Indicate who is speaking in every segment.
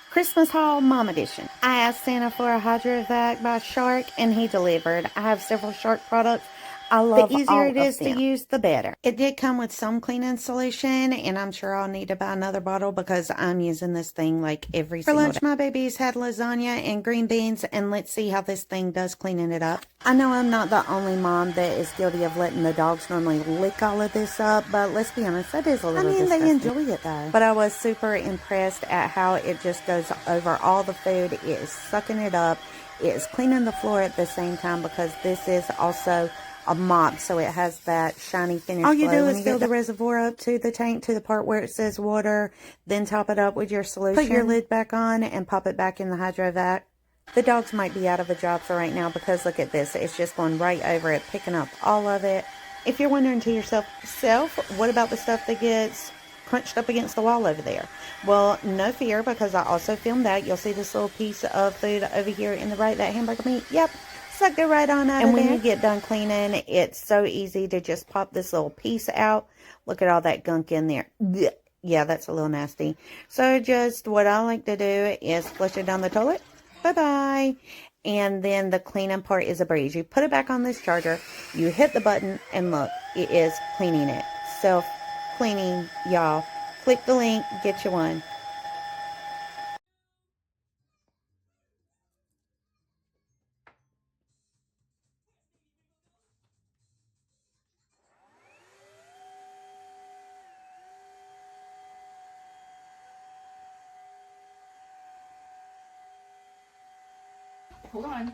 Speaker 1: Christmas haul, mom edition. I asked Santa for a HydroVac by Shark, and he delivered. I have several Shark products. I love all of them. The easier it is to use, the better. It did come with some cleaning solution, and I'm sure I'll need to buy another bottle because I'm using this thing like every single day. For lunch, my babies had lasagna and green beans, and let's see how this thing does cleaning it up. I know I'm not the only mom that is guilty of letting the dogs normally lick all of this up, but let's be honest, that is a little disgusting. They enjoy it though. But I was super impressed at how it just goes over all the food. It is sucking it up. It is cleaning the floor at the same time because this is also a mop, so it has that shiny finish. All you do is fill the reservoir up to the tank, to the part where it says water, then top it up with your solution. Put your lid back on and pop it back in the HydroVac. The dogs might be out of a job for right now because look at this. It's just going right over it, picking up all of it. If you're wondering to yourself, what about the stuff that gets crunched up against the wall over there? Well, no fear, because I also filmed that. You'll see this little piece of food over here in the right, that hamburger meat. Yep. Sucked it right on out of there. And when you get done cleaning, it's so easy to just pop this little piece out. Look at all that gunk in there. Blech. Yeah, that's a little nasty. So just what I like to do is flush it down the toilet. Bye-bye. And then the cleaning part is a breeze. You put it back on this charger, you hit the button, and look, it is cleaning it. Self-cleaning, y'all. Click the link, get you one.
Speaker 2: Hold on.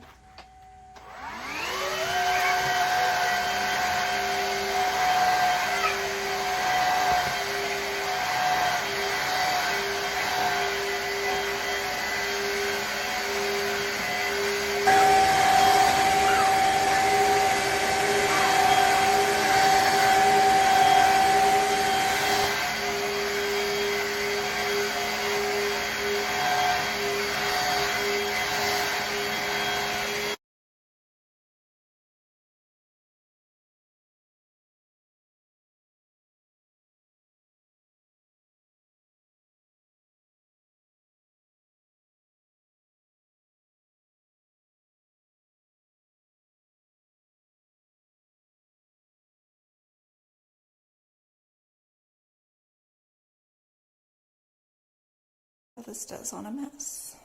Speaker 2: This does on a mess.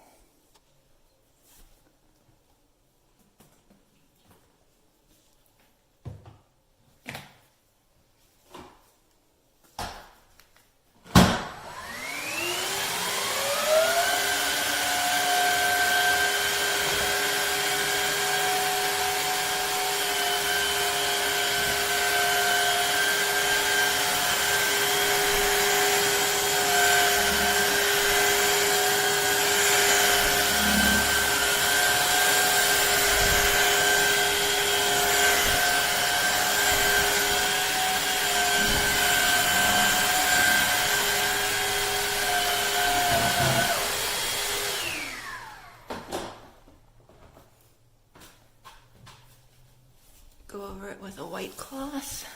Speaker 2: Go over it with a white cloth.